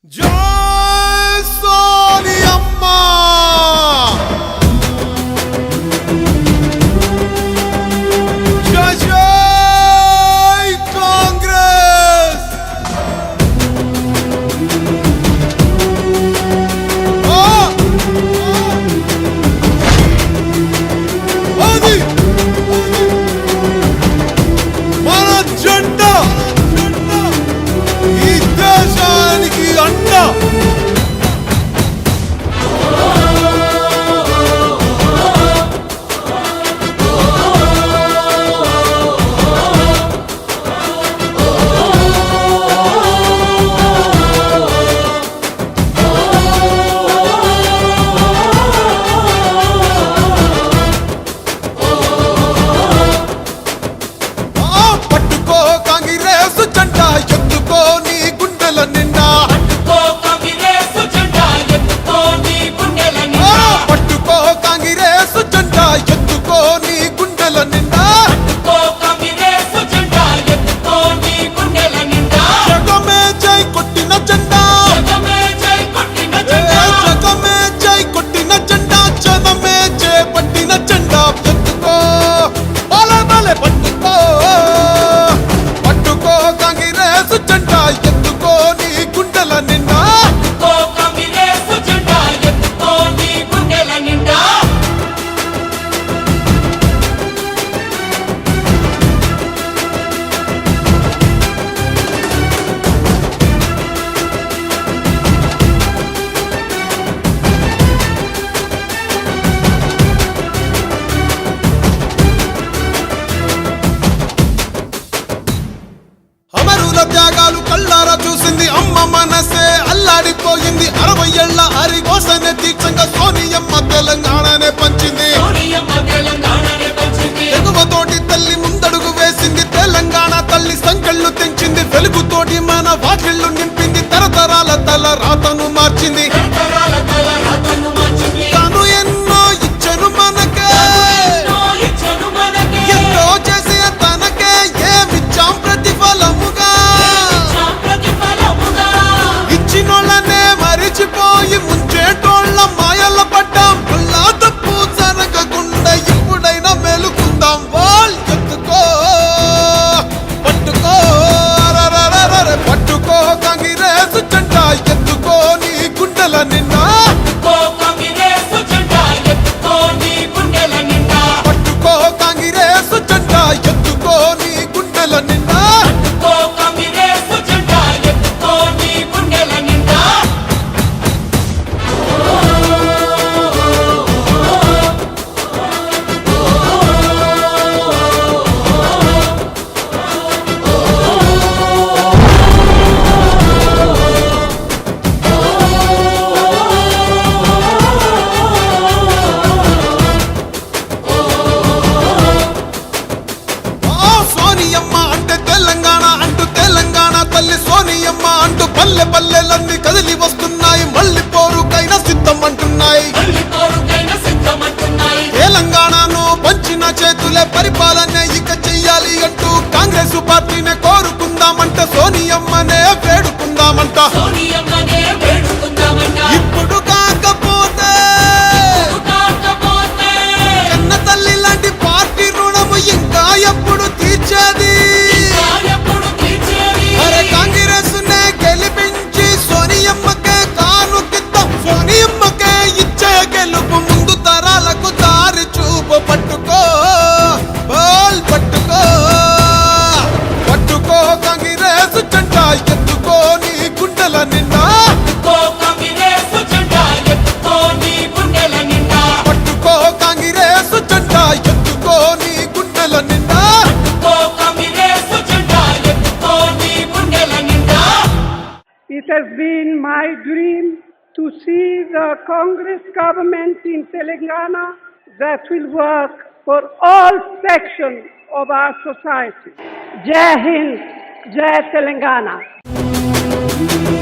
జై సోనియమ్మ జై జై కాంగ్రెస్ అది మన జెండా ఈ దేశానికి అండ పట్టుకో కాంగ్రెస్ జెండా ఎత్తుకో నీ గుండెల నిండా పట్టుకో కాంగ్రెస్ జెండా ఎత్తుకో నీ గుండెల నిండా జగమే జై కొట్టిన జెండా జగమే జై కొట్టిన జెండా జనమే జై పట్టిన జెండా ఎత్తుకో బలే బలే పట్టుకో పట్టుకో కాంగ్రెస్ జెండా ఎత్తుకో నీ గుండెల నిండా అమరుల త్యాగాలు కళ్ళారా చూసింది అమ్మ మనసే అల్లాడిపోయింది 60 ఏళ్ల అరిగోసనే దీక్షంగా సోనియమ్మ తెలంగాణనే పంచింది ఎగువతోటి తల్లి ముందడుగు వేసింది తెలంగాణ తల్లి సంకెళ్ళు తెంచింది వెలుగుతోటి మన వాకిళ్ళు నింపింది తరతరాల తల రాతను మార్చింది తాను ఎన్నో ఇచ్చను మనకే ఎంతో చేసి తనకే ఏమిచ్చాం ప్రతిఫలముగా ఇచ్చినోళ్ళనే మరిచిపోయి ముంచేటోళ్ళ మాయల పడ్డాం అల్లా తప్పు జరగకుండా ఇప్పుడైనా మేలుకుందాం వాల్ ఎత్తుకో పట్టుకో రరరరర పట్టుకో కాంగ్రెస్ జెండా ఎత్తుకో నీ గుండెల నిండా పట్టుకో కాంగ్రెస్ జెండా ఎత్తుకో నీ గుండెల నిండా సోనియమ్మ అంటే తెలంగాణ అంటూ తెలంగాణ తల్లి సోనియమ్మ అంటూ పల్లె పల్లెలన్నీ కదిలి వస్తున్నాయి మళ్ళీ పోరుకైనా సిద్ధం అంటున్నాయి తెలంగాణను పంచిన చేతులే పరిపాలనే ఇక చెయ్యాలి అంటూ కాంగ్రెస్ పార్టీనే కోరుకుందామంట సోనియమ్మనే వేడుకుందామంట ఇప్పుడు కాకపోతే కన్న తల్లి లాంటి పార్టీ రుణము ఇంకా ఎప్పుడు తీర్చేది అరే కాంగ్రెస్ నే గెలిపించి సోనియమ్మకే కానుకిద్దాం సోనియమ్మకే ఇచ్చే గెలుపు ముందు తరాలకు దారి చూపు పట్టుకో బాల్ పట్టుకో పట్టుకో కాంగ్రెస్ జెండా ఎత్తుకో నీ గుండెల నిండా పట్టుకో కాంగ్రెస్ జెండా ఎత్తుకో నీ గుండెల నిండా It has been my dream to see the Congress government in Telangana that will work for all sections of our society. Jai Hind, Jai Telangana.